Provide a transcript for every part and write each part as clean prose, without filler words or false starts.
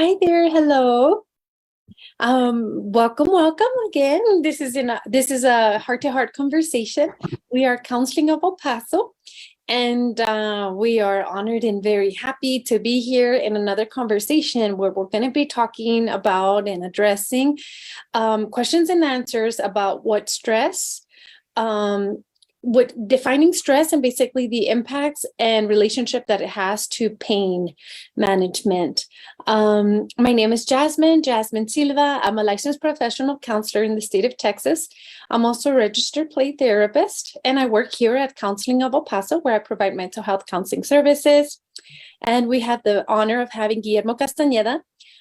Hi there. Hello. Welcome again. This is a heart-to-heart conversation. We are counseling of El Paso, and we are honored and very happy to be here in another conversation where we're going to be talking about and addressing questions and answers about what stress, what defining stress, and basically the impacts and relationship that it has to pain management. My name is Jasmine Silva. I'm a licensed professional counselor in the state of Texas. I'm also a registered play therapist, and I work here at Counseling of El Paso, where I provide mental health counseling services. And we have the honor of having Guillermo Castañeda,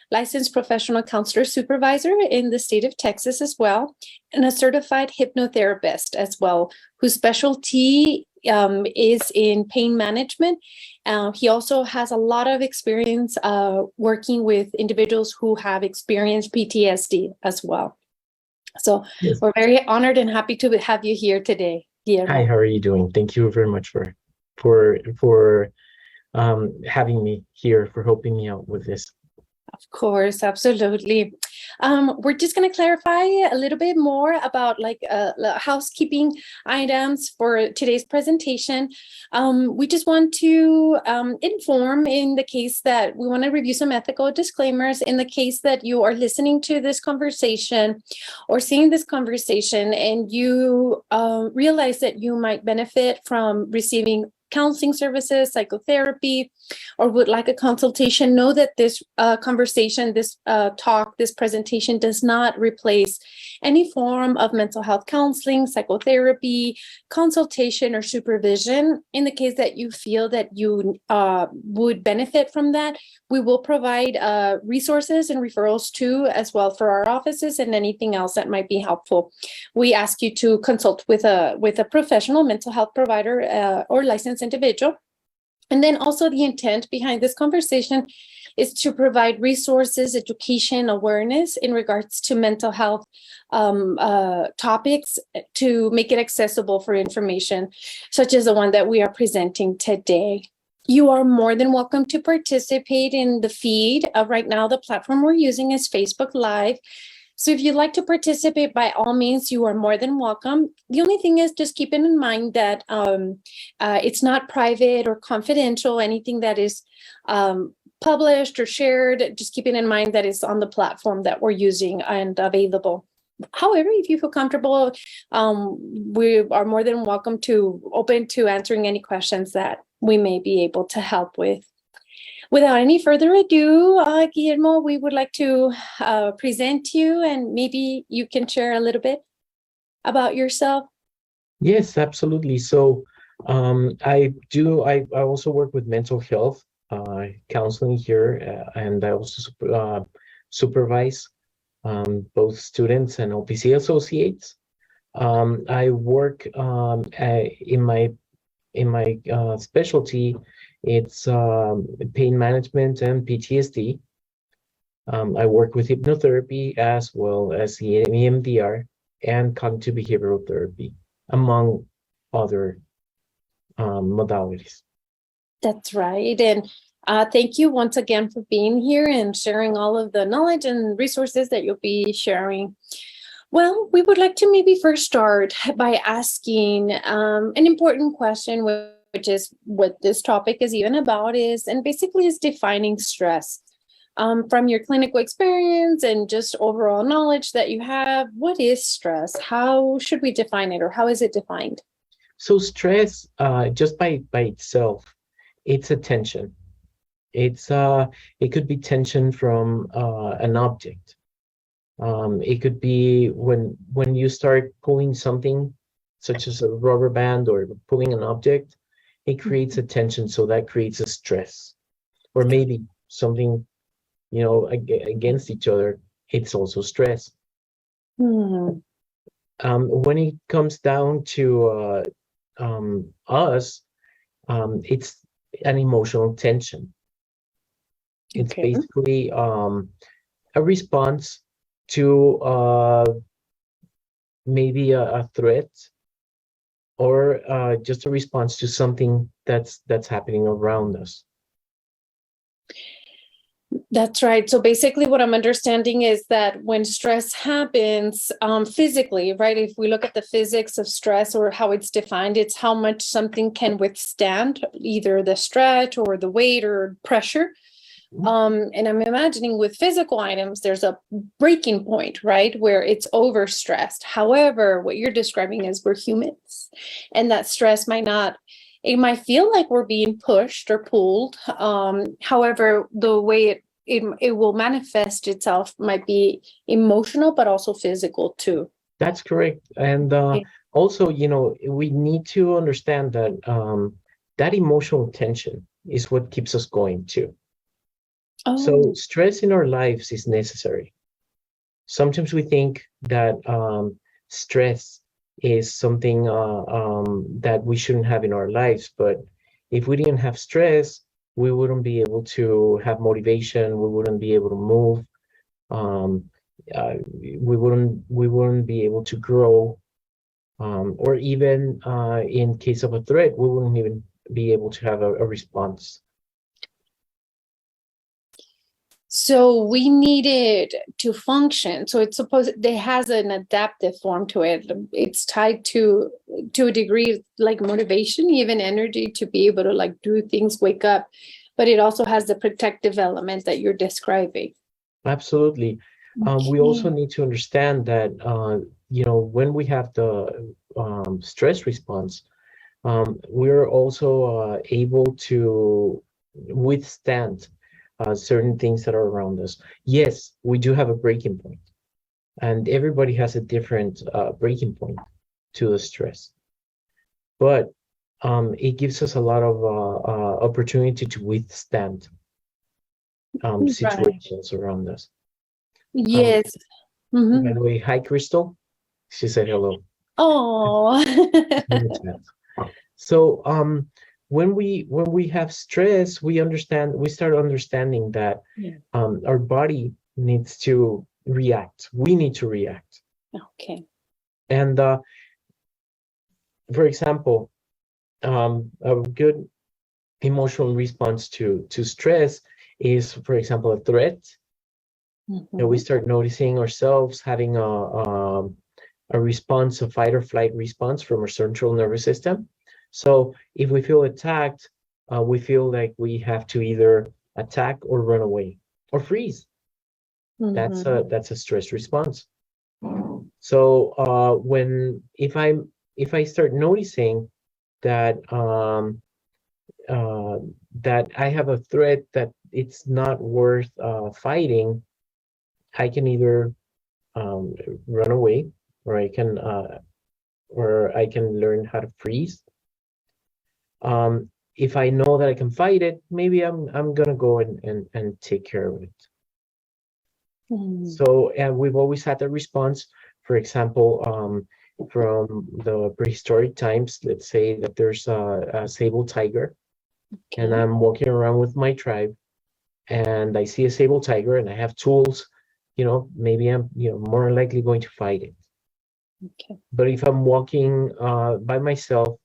licensed professional counselor supervisor in the state of Texas as well, and a certified hypnotherapist as well, whose specialty is in pain management. He also has a lot of experience working with individuals who have experienced PTSD as well. So yes, we're very honored and happy to have you here today, Guillermo. Hi, how are you doing? Thank you very much for having me here, for helping me out with this. Of course, absolutely. We're just going to clarify a little bit more about housekeeping items for today's presentation. We just want to inform, in the case that we want to review some ethical disclaimers, in the case that you are listening to this conversation or seeing this conversation and you realize that you might benefit from receiving counseling services, psychotherapy, or would like a consultation, know that this conversation, this talk, this presentation does not replace any form of mental health counseling, psychotherapy, consultation, or supervision. In the case that you feel that you would benefit from that, we will provide resources and referrals too, as well, for our offices and anything else that might be helpful. We ask you to consult with a professional mental health provider or licensed individual. And then also the intent behind this conversation is to provide resources, education, awareness in regards to mental health topics, to make it accessible for information such as the one that we are presenting today. You are more than welcome to participate in the feed. Right now, the platform we're using is Facebook Live. So if you'd like to participate, by all means, you are more than welcome. The only thing is just keeping in mind that it's not private or confidential. Anything that is published or shared, just keeping in mind that it's on the platform that we're using and available. However, if you feel comfortable, we are more than welcome to open to answering any questions that we may be able to help with. Without any further ado, Guillermo, we would like to present you, and maybe you can share a little bit about yourself. Yes, absolutely. So I also work with mental health counseling here, and I also supervise both students and LPC associates. I work in my specialty. It's pain management and PTSD. I work with hypnotherapy as well as EMDR and cognitive behavioral therapy, among other modalities. That's right. And thank you once again for being here and sharing all of the knowledge and resources that you'll be sharing. Well, we would like to maybe first start by asking an important question, which is what this topic is even about, and basically is defining stress. From your clinical experience and just overall knowledge that you have, what is stress? How should we define it, or how is it defined? So stress, just by itself, it's a tension. It could be tension from an object. It could be when you start pulling something, such as a rubber band or pulling an object. It creates a tension, so that creates a stress. Or maybe something, against each other, it's also stress. When it comes down to us, it's an emotional tension. It's basically a response to maybe a threat, or just a response to something that's happening around us. That's right. So basically, what I'm understanding is that when stress happens physically, right? If we look at the physics of stress or how it's defined, it's how much something can withstand either the stretch or the weight or pressure. And I'm imagining with physical items, there's a breaking point, right? Where it's overstressed. However, what you're describing is we're humans, and that stress might not, it might feel like we're being pushed or pulled. However, the way it will manifest itself might be emotional, but also physical too. That's correct. And Okay. also, we need to understand that that emotional tension is what keeps us going too. So Oh, stress in our lives is necessary. Sometimes we think that stress is something that we shouldn't have in our lives, but if we didn't have stress, we wouldn't be able to have motivation. We wouldn't be able to move. Um, we wouldn't be able to grow, or even in case of a threat, we wouldn't even be able to have a response. so we needed to function. So it's supposed it has an adaptive form to it. It's tied to a degree like motivation, even energy to be able to like do things, wake up. But it also has the protective element that you're describing. Absolutely. We also Okay. need to understand that when we have the stress response, we're also able to withstand certain things that are around us. Yes, we do have a breaking point, and everybody has a different breaking point to the stress. But it gives us a lot of opportunity to withstand Right. situations around us. Um, Yes. by Mm-hmm. the way, hi, Crystal. She said hello. Oh. In the chat. So when we have stress, we start understanding that Yeah. our body needs to react. We need to react. Okay. And for example, a good emotional response to stress is, for example, a threat. And we Mm-hmm. start noticing ourselves having a response, a fight or flight response from our central nervous system. So if we feel attacked, we feel like we have to either attack or run away or freeze. That's Mm-hmm. a stress response. So when if I start noticing that uh, that I have a threat that it's not worth fighting, I can either um, run away, or I can learn how to freeze. If I know that I can fight it, maybe I'm gonna go and take care of it. Mm-hmm. So we've always had a response. For example, from the prehistoric times, let's say that there's a sable tiger, and Okay. I'm walking around with my tribe, and I see a sable tiger, and I have tools. Maybe I'm more likely going to fight it. Okay. But if I'm walking by myself,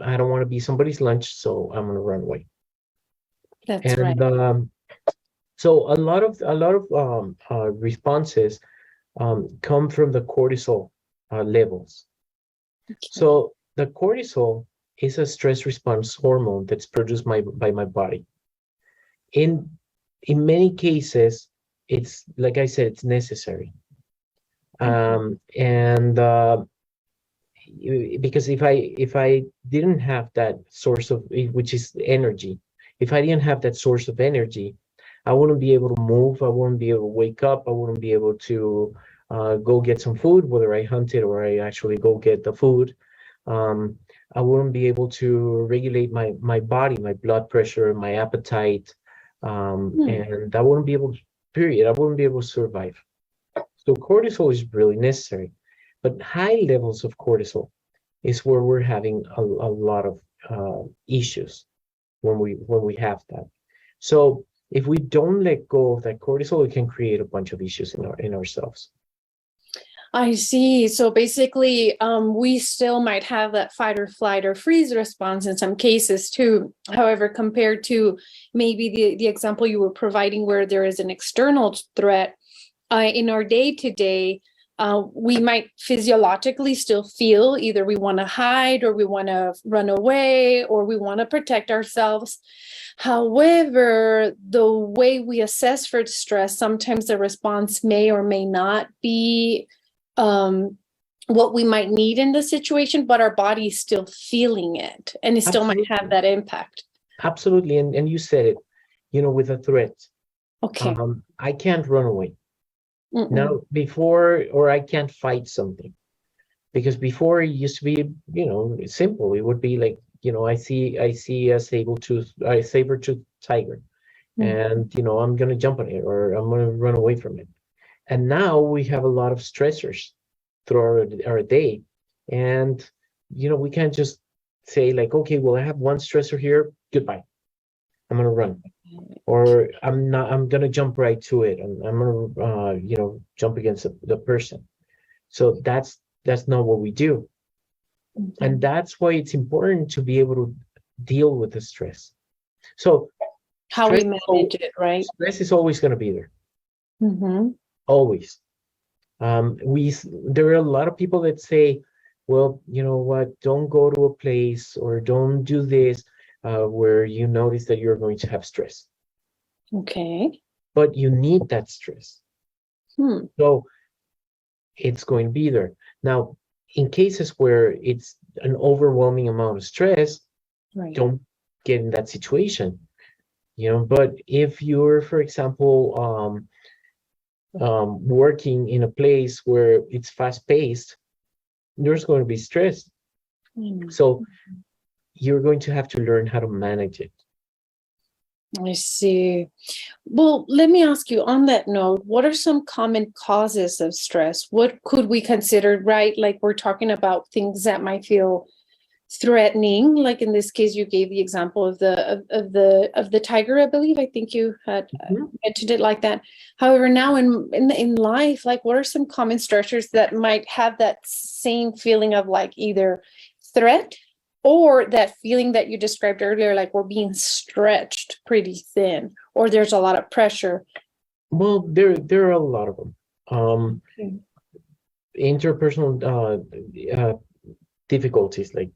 I don't want to be somebody's lunch, so I'm gonna run away. That's And right. so a lot of responses come from the cortisol levels. Okay. So the cortisol is a stress response hormone that's produced by my body. In many cases, it's like I said, it's necessary. Mhm. And because if I didn't have that source of, which is energy, if I didn't have that source of energy, I wouldn't be able to move. I wouldn't be able to wake up. I wouldn't be able to go get some food, whether I hunted or I actually go get the food. um, I wouldn't be able to regulate my body, my blood pressure, my appetite, Hmm. and I wouldn't be able to, period, I wouldn't be able to survive. So cortisol is really necessary, but high levels of cortisol is where we're having a lot of issues when we have that. So if we don't let go of that cortisol, it can create a bunch of issues in ourselves. I see. So basically, we still might have that fight or flight or freeze response in some cases too. However, compared to maybe the example you were providing where there is an external threat, in our day-to-day, we might physiologically still feel either we want to hide or we want to run away or we want to protect ourselves. However, the way we assess for stress, sometimes the response may or may not be what we might need in the situation, but our body is still feeling it and it still might have Absolutely. that impact. Absolutely. And you said it, with a threat. Okay. I can't run away. Mm-mm. Now, or I can't fight something. Because before it used to be, simple. It would be like, I see a saber-tooth tiger, Mm. and I'm gonna jump on it or I'm gonna run away from it. And now we have a lot of stressors through our day, and we can't just say like, okay, well, I have one stressor here, goodbye, I'm gonna run, or I'm gonna jump right to it, and I'm gonna jump against the person. So that's not what we do. And Mhm. that's why it's important to be able to deal with the stress. So How we stress manage it, right? stress is always going to be there, Mm-hmm. always. There are a lot of people that say, well, you know what, don't go to a place or don't do this where you notice that you're going to have stress, Okay. but you need that stress. Hmm. So it's going to be there. Now, in cases where it's an overwhelming amount of stress, Right. don't get in that situation. But if you're, for example, working in a place where it's fast paced, there's going to be stress. Mm. So you're going to have to learn how to manage it. I see. Well, let me ask you on that note, what are some common causes of stress? What could we consider, right? Like we're talking about things that might feel threatening. Like in this case, you gave the example of the tiger, I believe. I think you had Mhm. mentioned it like that. However, now in life, like what are some common stressors that might have that same feeling of like either threat or that feeling that you described earlier, like we're being stretched pretty thin, or there's a lot of pressure. Well, there are a lot of them. Okay. Interpersonal difficulties like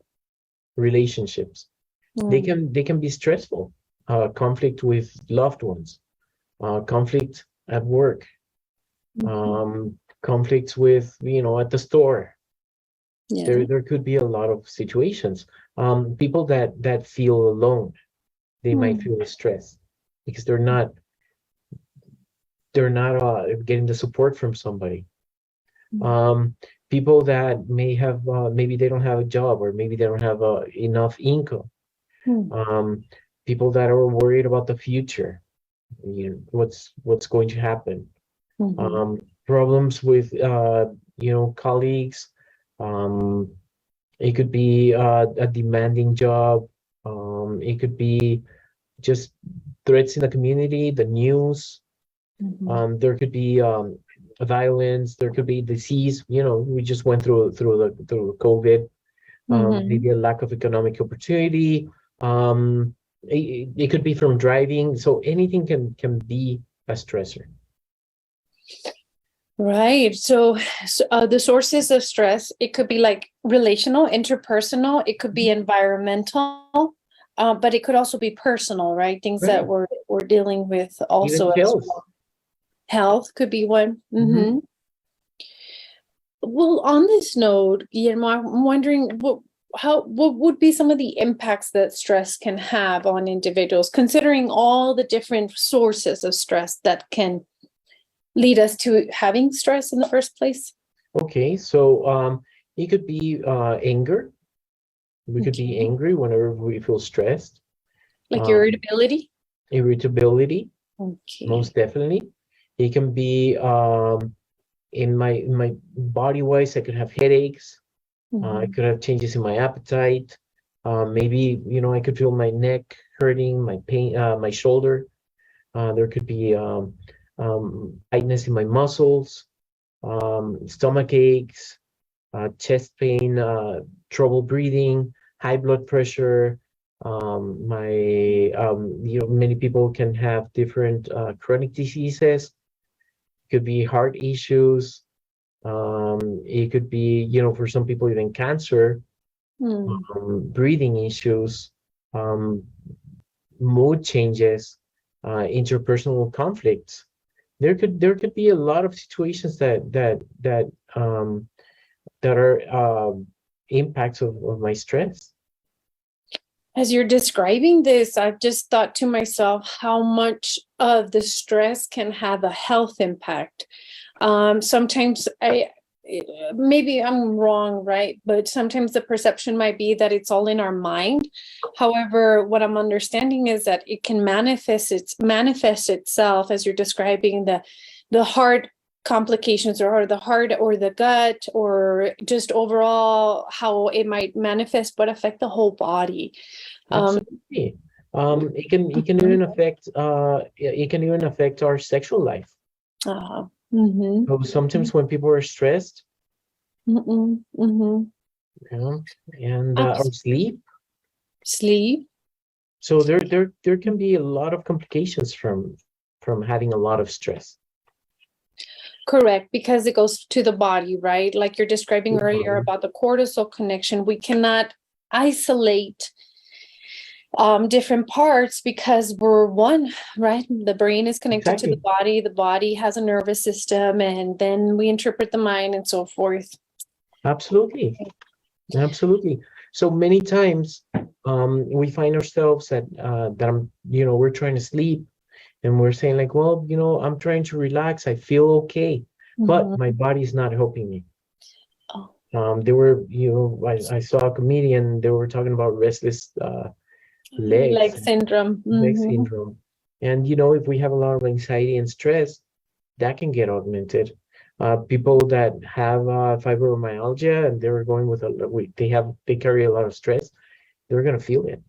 relationships. They Mm. can be stressful. Conflict with loved ones, conflict at work, Mhm. conflicts with at the store. Yeah. There could be a lot of situations. People that feel alone, they might Mm. feel stressed because they're not getting the support from somebody. Mm. Um, People that may have maybe they don't have a job or maybe they don't have enough income. Mm. Um, People that are worried about the future, what's going to happen. Mhm. Problems with colleagues. Um, it could be a demanding job. It could be just threats in the community, the news. Mhm. There could be violence. There could be disease. We just went through COVID. Mhm. Maybe a lack of economic opportunity. It could be from driving. So anything can be a stressor. Right. So, the sources of stress, it could be like relational, interpersonal, it could be environmental, but it could also be personal, right? Things that Right. we're dealing with Even also as health. well. Health could be one. Mhm. Mm-hmm. Well, on this note, Guillermo, I'm wondering what would be some of the impacts that stress can have on individuals, considering all the different sources of stress that can lead us to having stress in the first place? Okay, so it could be anger. We could be Okay. angry whenever we feel stressed. Like Um, irritability? Irritability, Okay. most definitely. It can be in my body wise. I could have headaches. I Mhm. could have changes in my appetite. Maybe I could feel my neck hurting, my pain, my shoulder. There could be tightness in my muscles. stomach aches, chest pain, trouble breathing, high blood pressure. Many people can have different chronic diseases. Could be heart issues. It could be, for some people, even cancer, breathing issues, um, mood changes, interpersonal conflicts. There could be a lot of situations that are impacts of my stress. As you're describing this, I've just thought to myself how much of the stress can have a health impact. Sometimes maybe I'm wrong, right? But sometimes the perception might be that it's all in our mind. However, what I'm understanding is that it can manifest itself as you're describing the heart complications or the heart or the gut or just overall how it might manifest but affect the whole body. Absolutely. It can even affect our sexual life. So sometimes when people are stressed, and or sleep. So there can be a lot of complications from having a lot of stress. Correct, because it goes to the body, right? Like you're describing earlier about the cortisol connection. We cannot isolate different parts because we're one, right? The brain is connected to the body has a nervous system, and then we interpret the mind and so forth. Absolutely. So many times we find ourselves that we're trying to sleep and we're saying like, well, I'm trying to relax, I feel okay, but my body's not helping me. They were, I saw a comedian, they were talking about restless leg syndrome. And if we have a lot of anxiety and stress, that can get augmented. People that have fibromyalgia and they're going with they carry a lot of stress, they're going to feel it.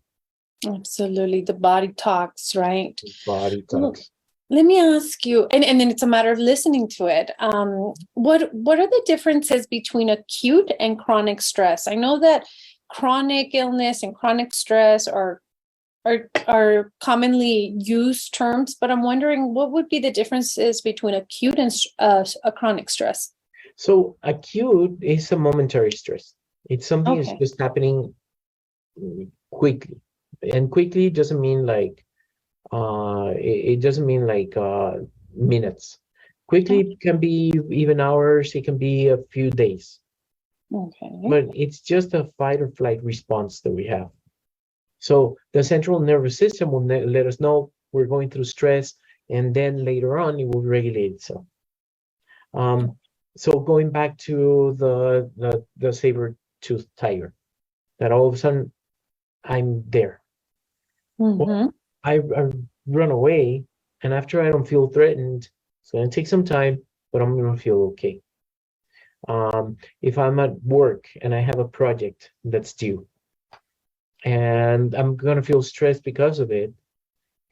Absolutely. The body talks, right? The body talks. Let me ask you, and then it's a matter of listening to it. What are the differences between acute and chronic stress? I know that chronic illness and chronic stress are commonly used terms, but I'm wondering what would be the differences between acute and a chronic stress? So acute is a momentary stress. It's something that's just happening quickly. And quickly doesn't mean like it doesn't mean like minutes. Quickly can be even hours, it can be a few days. But it's just a fight or flight response that we have. So the central nervous system will let us know we're going through stress, and then later on it will regulate itself. So going back to the saber-toothed tiger, that all of a sudden I'm there. Well, I run away, and after I don't feel threatened, it's going to take some time, but I'm going to feel okay. If I'm at work and I have a project that's due, and I'm going to feel stressed because of it,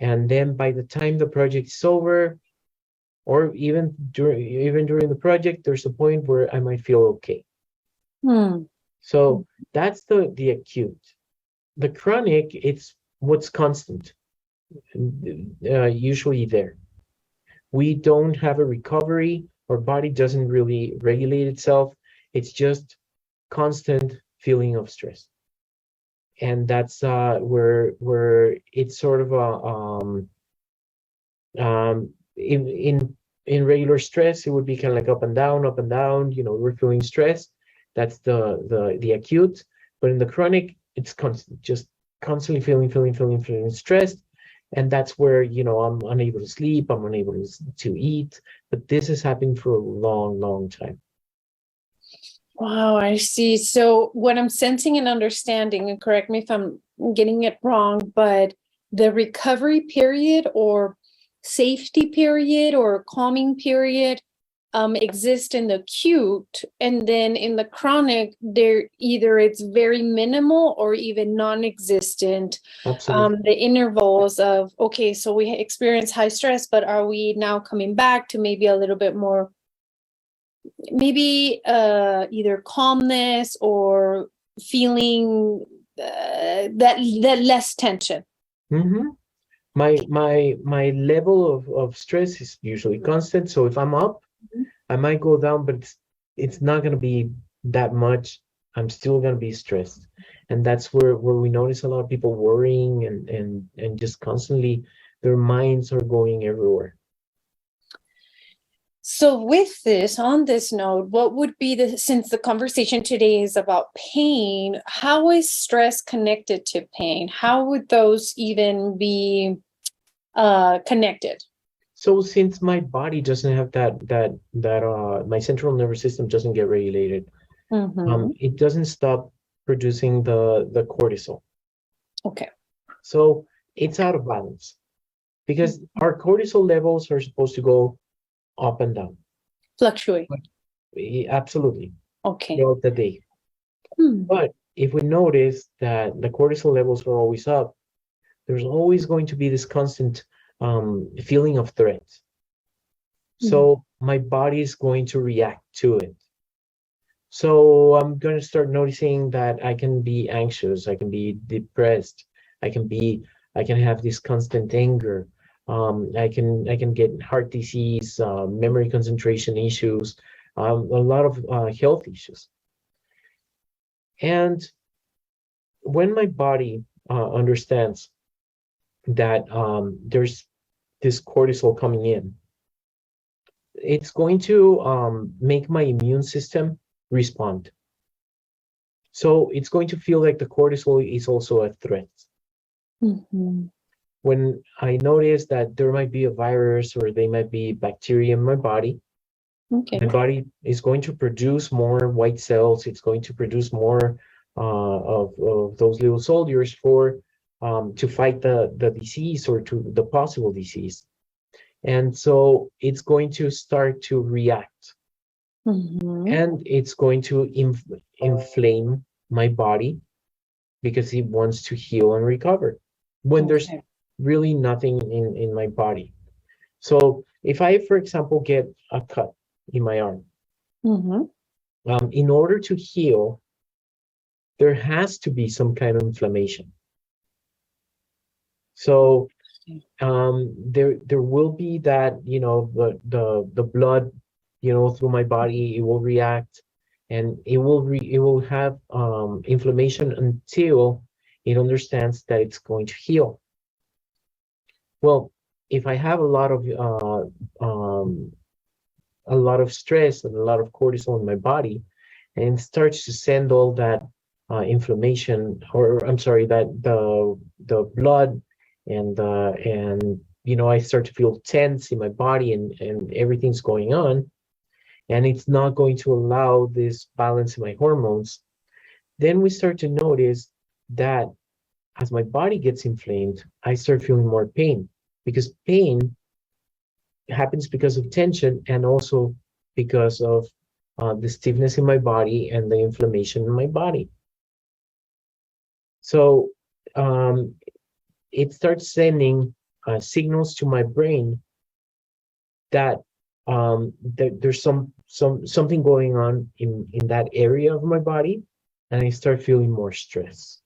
and then by the time the project's over, or even during the project, there's a point where I might feel okay. So that's the acute. The chronic, it's what's constant, usually there. We don't have a recovery. Our body doesn't really regulate itself. It's just constant feeling of stress. And that's where it's sort of in regular stress, it would be kind of like up and down, we're feeling stress. That's the acute. But in the chronic, it's constant, just constantly feeling stressed. And that's where, I'm unable to sleep, I'm unable to eat. But this is happening for a long, long time. Wow, I see. So what I'm sensing and understanding, and correct me if I'm getting it wrong, but the recovery period or safety period or calming period exist in the acute, and then in the chronic, it's very minimal or even non-existent. The intervals of, okay, so we experience high stress, but are we now coming back to maybe a little bit more maybe either calmness or feeling that less tension. Mm-hmm. My level of stress is usually constant. So if I'm up, I might go down, but it's not gonna be that much. I'm still gonna be stressed. And that's where we notice a lot of people worrying and just constantly their minds are going everywhere. So with this, on this note, what would be since the conversation today is about pain, how is stress connected to pain? How would those even be connected? So since my body doesn't have my central nervous system doesn't get regulated, it doesn't stop producing the cortisol. Okay. So it's out of balance because our cortisol levels are supposed to go up and down. Fluctuate. Absolutely. Okay. Throughout the day. But if we notice that the cortisol levels are always up, there's always going to be this constant feeling of threat. So my body is going to react to it. So I'm going to start noticing that I can be anxious, I can be depressed, I can have this constant anger. I can get heart disease, memory concentration issues, a lot of health issues. And when my body understands that there's this cortisol coming in, it's going to make my immune system respond. So it's going to feel like the cortisol is also a threat. When I notice that there might be a virus or there might be bacteria in my body, my body is going to produce more white cells. It's going to produce more of those little soldiers to fight the disease or to the possible disease. And so it's going to start to react. And it's going to inflame my body because it wants to heal and recover when there's really nothing in my body. So if I, for example, get a cut in my arm, in order to heal, there has to be some kind of inflammation. So there will be that, the blood, through my body, it will react and it will have inflammation until it understands that it's going to heal. Well, if I have a lot of stress and a lot of cortisol in my body, and it starts to send all that inflammation, or I'm sorry, that the blood and I start to feel tense in my body and everything's going on, and it's not going to allow this balance in my hormones, then we start to notice that as my body gets inflamed, I start feeling more pain, because pain happens because of tension and also because of the stiffness in my body and the inflammation in my body. So it starts sending signals to my brain that there's something going on in that area of my body, and I start feeling more stress.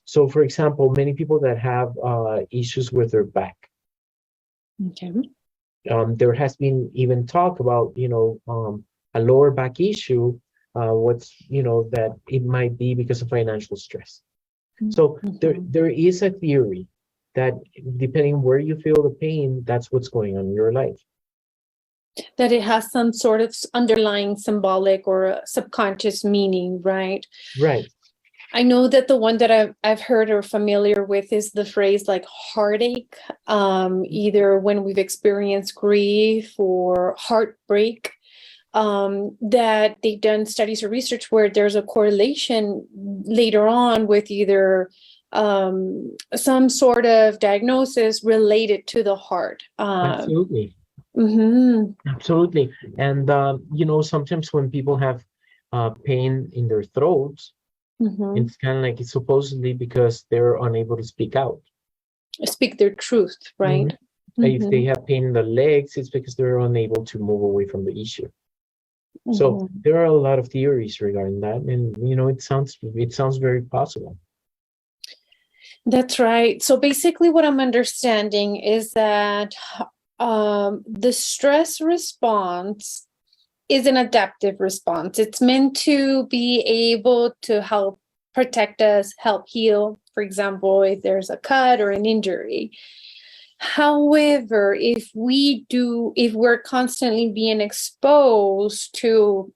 So, for example, many people that have issues with their back, there has been even talk about, a lower back issue, that it might be because of financial stress. So there is a theory that depending where you feel the pain, that's what's going on in your life. That it has some sort of underlying symbolic or subconscious meaning, right? Right. I know that the one that I've heard or familiar with is the phrase like heartache, either when we've experienced grief or heartbreak, that they've done studies or research where there's a correlation later on with either some sort of diagnosis related to the heart. Absolutely. Absolutely. And, sometimes when people have pain in their throats, it's kind of like it's supposedly because they're unable to speak out. Speak their truth, right? If they have pain in the legs, it's because they're unable to move away from the issue. So there are a lot of theories regarding that, and it sounds very possible. That's right. So basically what I'm understanding is that the stress response is an adaptive response. It's meant to be able to help protect us, help heal, for example, if there's a cut or an injury. However, if we're constantly being exposed to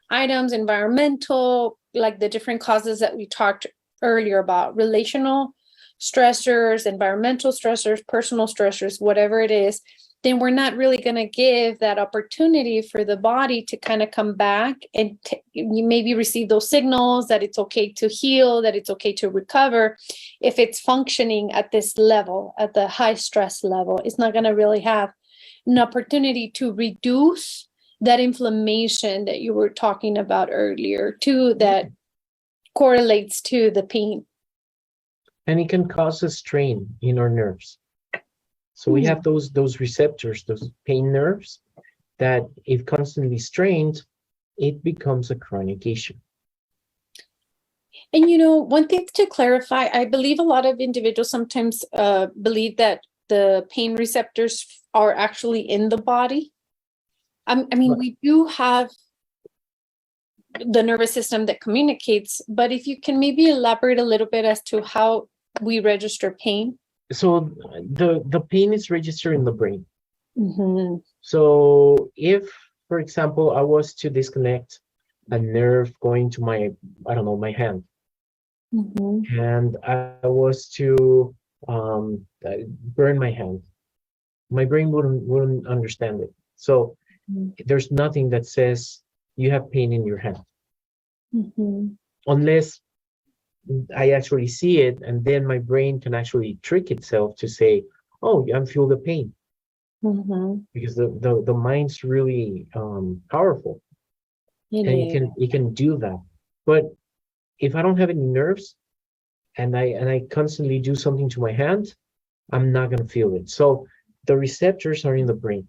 items, environmental, like the different causes that we talked earlier about, relational stressors, environmental stressors, personal stressors, whatever it is, then we're not really going to give that opportunity for the body to kind of come back and you maybe receive those signals that it's okay to heal, that it's okay to recover. If it's functioning at this level, at the high stress level, it's not going to really have an opportunity to reduce that inflammation that you were talking about earlier, too, that correlates to the pain. And it can cause a strain in our nerves. So we have those receptors, those pain nerves, that if constantly strained, it becomes a chronic issue. And one thing to clarify, I believe a lot of individuals sometimes believe that the pain receptors are actually in the body. I mean, we do have the nervous system that communicates, but if you can maybe elaborate a little bit as to how we register pain. So the pain is registered in the brain. So if, for example, I was to disconnect a nerve going to my hand, and I was to burn my hand, my brain wouldn't understand it. So there's nothing that says you have pain in your hand, unless I actually see it, and then my brain can actually trick itself to say, "Oh, I feel the pain," because the mind's really powerful, and it can do that. But if I don't have any nerves, and I constantly do something to my hand, I'm not gonna feel it. So the receptors are in the brain,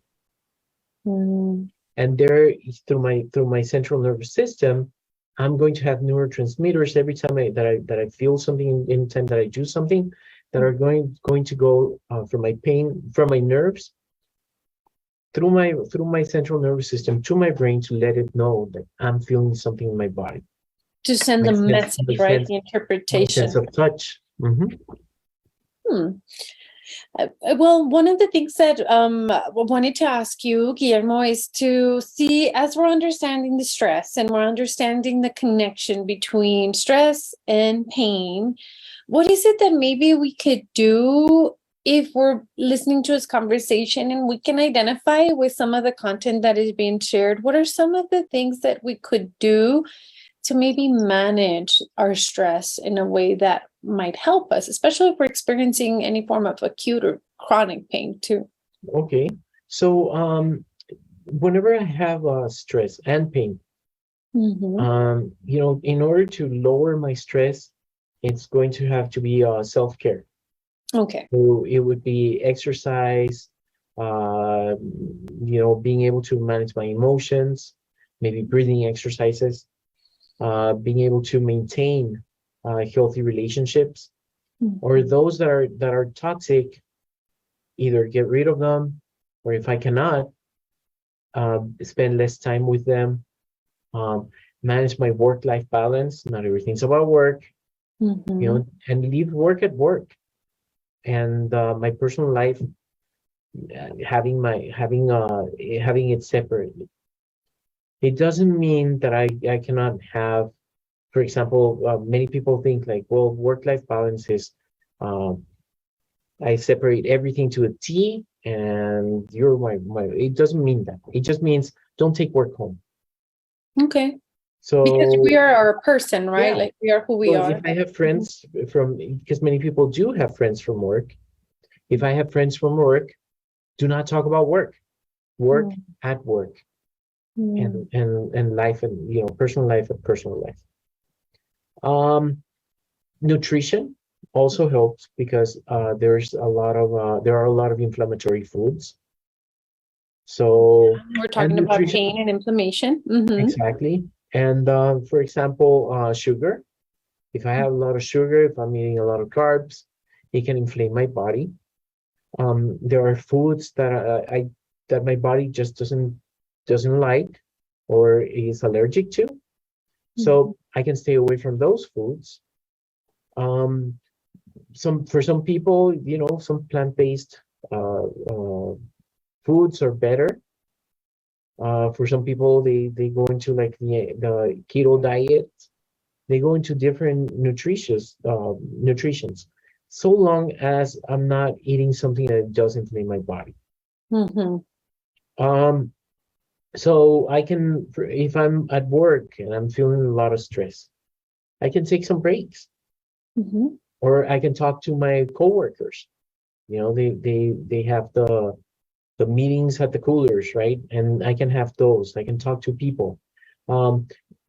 and they're through my central nervous system. I'm going to have neurotransmitters every time that I feel something, anytime that I do something, that are going to go from my pain, from my nerves, through my central nervous system to my brain to let it know that I'm feeling something in my body. To send the message, right? The interpretation. Sense of touch. Well, one of the things that I wanted to ask you, Guillermo, is to see, as we're understanding the stress and we're understanding the connection between stress and pain, what is it that maybe we could do if we're listening to this conversation and we can identify with some of the content that is being shared? What are some of the things that we could do to maybe manage our stress in a way that might help us, especially if we're experiencing any form of acute or chronic pain too? Okay. So whenever I have stress and pain, in order to lower my stress, it's going to have to be self-care. Okay. So it would be exercise, being able to manage my emotions, maybe breathing exercises, being able to maintain healthy relationships, or those that are toxic, either get rid of them, or if I cannot, spend less time with them, manage my work-life balance. Not everything's about work, and leave work at work, and my personal life, having it separately. It doesn't mean that I cannot have, for example, many people think like, well, work-life balance is I separate everything to a T, and you're my. It doesn't mean that. It just means don't take work home. Okay. So because we are our person, right? Yeah. Like we are who we are. If I have friends because many people do have friends from work. If I have friends from work, do not talk about work. Work at work. And life, and personal life and personal life. Nutrition also helps because there are a lot of inflammatory foods. So, We're and talking about nutrition, pain and inflammation. Mm-hmm. exactly. And for example, sugar. If I have a lot of sugar, if I'm eating a lot of carbs, it can inflame my body. There are foods that that my body just doesn't like or is allergic to. So I can stay away from those foods. Um, for some people, some plant-based foods are better. For some people, they go into like the keto diet. They go into different nutritions, so long as I'm not eating something that does inflame my body. Mm-hmm. Um, so I can, if I'm at work and I'm feeling a lot of stress, I can take some breaks, Mm-hmm. or I can talk to my coworkers. They have the meetings at the coolers, right? And I can have those. I can talk to people. Um,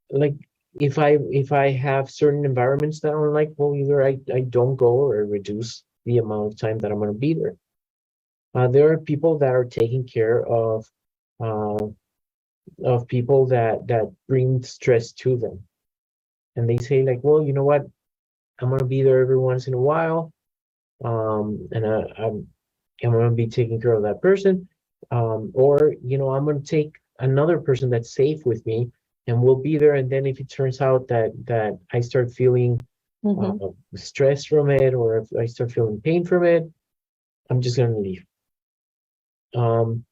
like if I have certain environments that I don't like, well, either I don't go or reduce the amount of time that I'm going to be there. There are people that are taking care uh, of people that bring stress to them, and they say like, well, you know what, I'm going to be there every once in a while, and I'm going to be taking care of that person, or I'm going to take another person that's safe with me, and we'll be there. And then if it turns out that I start feeling Mm-hmm. stress from it, or if I start feeling pain from it, I'm just going to leave. Um,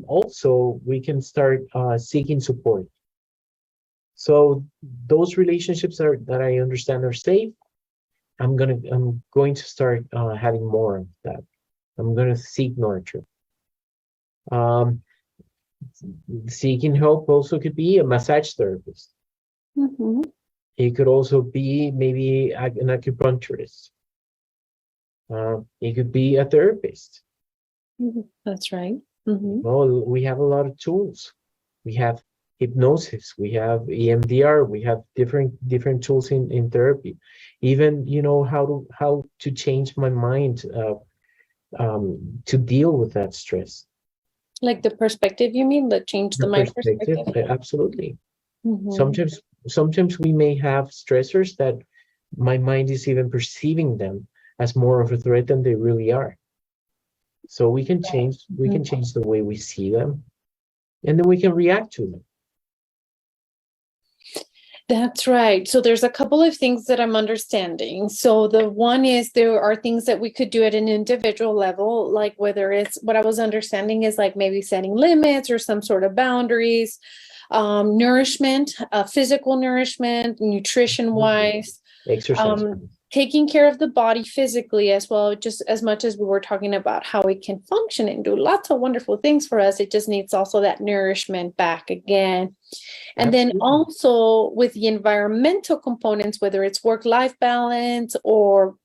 also we can start seeking support. So those relationships that I understand are safe, I'm going to start having more of that. I'm going to seek nurture. Um, Seeking help also could be a massage therapist. Mm-hmm. It could also be maybe an acupuncturist. It could be a therapist. That's right. Mm-hmm. Well, we have a lot of tools. We have hypnosis, we have EMDR, we have different tools in therapy. Even how to change my mind to deal with that stress. Like the perspective, you mean, the change the Your mind perspective, perspective? absolutely. Mm-hmm. Sometimes we may have stressors that my mind is even perceiving them as more of a threat than they really are. So we can change the way we see them, and then we can react to them. That's right. So there's a couple of things that I'm understanding. So the one is there are things that we could do at an individual level, like whether it's what I was understanding is like maybe setting limits or some sort of boundaries, nourishment, physical nourishment, nutrition wise, Exercise. taking care of the body physically as well, just as much as we were talking about how it can function and do lots of wonderful things for us. It just needs also that nourishment back again. And then Absolutely. also with the environmental components, whether it's work-life balance or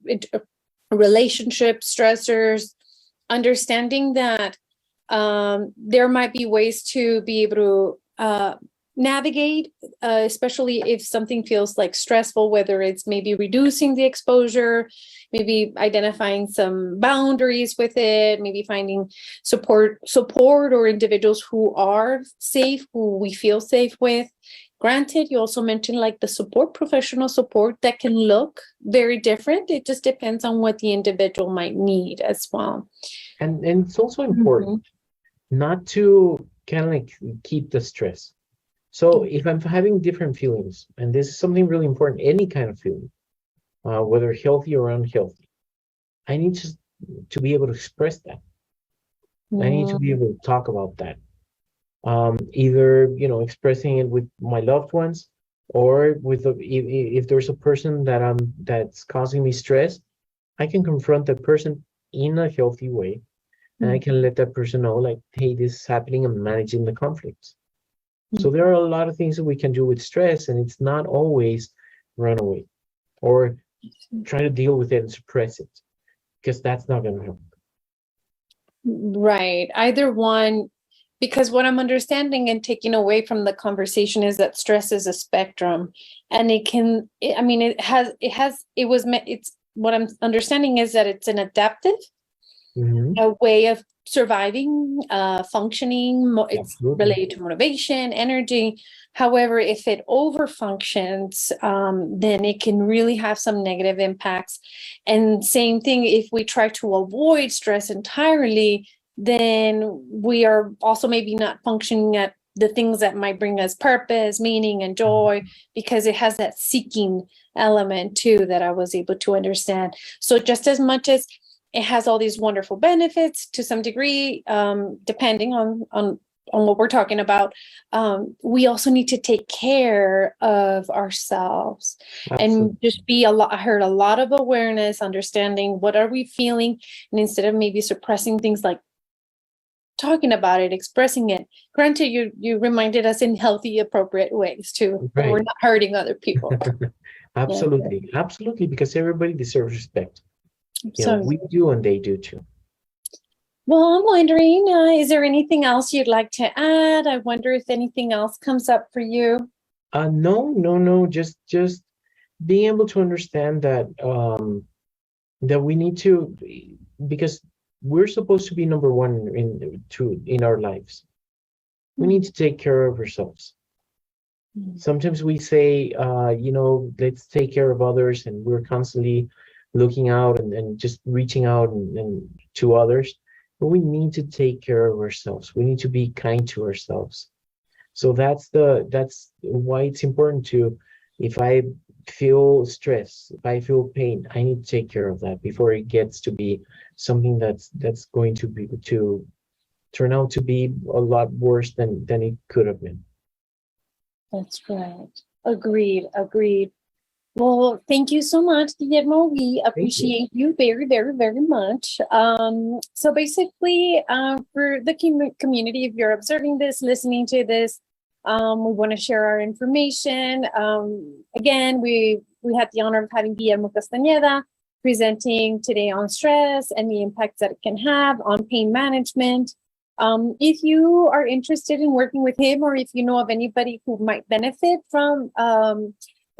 relationship stressors, understanding that there might be ways to be able to navigate, especially if something feels like stressful, whether it's maybe reducing the exposure, maybe identifying some boundaries with it, maybe finding support or individuals who are safe, who we feel safe with. Granted, you also mentioned like the support, professional support that can look very different. It just depends on what the individual might need as well. And it's also important not to kind of like keep the stress. So if I'm having different feelings, and this is something really important, any kind of feeling, whether healthy or unhealthy, I need to be able to express that. I need to be able to talk about that. Either expressing it with my loved ones, or if there's a person that's causing me stress, I can confront that person in a healthy way, and I can let that person know like, hey, this is happening. I'm managing the conflicts. So there are a lot of things that we can do with stress, and it's not always run away or try to deal with it and suppress it, because that's not going to help. Right. Either one Because what I'm understanding and taking away from the conversation is that stress is a spectrum, and I mean, it's what I'm understanding is that it's an adaptive a way of surviving, functioning. It's Absolutely. related to motivation, energy. However, if it overfunctions, then it can really have some negative impacts. And same thing, if we try to avoid stress entirely, then we are also maybe not functioning at the things that might bring us purpose, meaning, and joy, because it has that seeking element too that I was able to understand. So just as much as it has all these wonderful benefits to some degree, depending on what we're talking about, we also need to take care of ourselves. Absolutely. And just I heard a lot of awareness, understanding what are we feeling, and instead of maybe suppressing things, like talking about it, expressing it. Granted, you reminded us in healthy, appropriate ways too. Right. We're not hurting other people. Absolutely. Absolutely, because everybody deserves respect. So we do and they do too. well, I'm wondering, is there anything else you'd like to add? I wonder if anything else comes up for you. No. Just being able to understand that that we need to, because we're supposed to be number one in our lives. We need to take care of ourselves. Sometimes we say, let's take care of others, and we're constantly looking out and just reaching out and to others. But we need to take care of ourselves. We need to be kind to ourselves. So that's why it's important to, if I feel stress, if I feel pain, I need to take care of that before it gets to be something that's going to turn out to be a lot worse than it could have been. That's right. Agreed. Well, thank you so much, Guillermo. We appreciate you very, very, very much. So basically, for the community, if you're observing this, listening to this, we want to share our information. Again, we had the honor of having Guillermo Castañeda presenting today on stress and the impacts that it can have on pain management. If you are interested in working with him, or if you know of anybody who might benefit from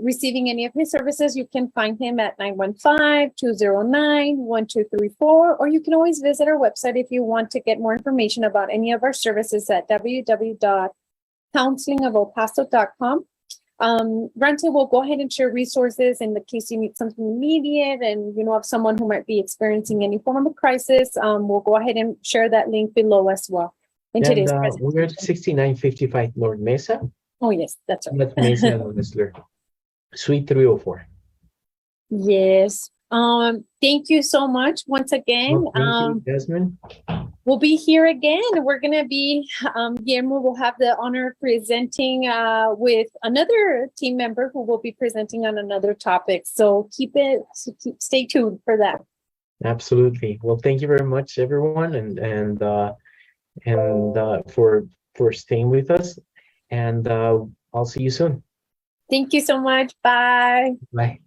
receiving any of his services, you can find him at 915-209-1234, or you can always visit our website if you want to get more information about any of our services at www.counselingofelpaso.com. Granted, we'll go ahead and share resources in the case you need something immediate and you know of someone who might be experiencing any form of a crisis. We'll go ahead and share that link below as well. In today's presentation. We're at 6955 North Mesa. Oh, yes, that's right. That's Mesa Whistler, Suite 304. Yes. Thank you so much once again. Thank you, Desmond. We'll be here again. We're going to be, Guillermo will have the honor of presenting with another team member who will be presenting on another topic. So stay tuned for that. Absolutely. Well, thank you very much, everyone, and for staying with us. And I'll see you soon. Thank you so much. Bye. Bye.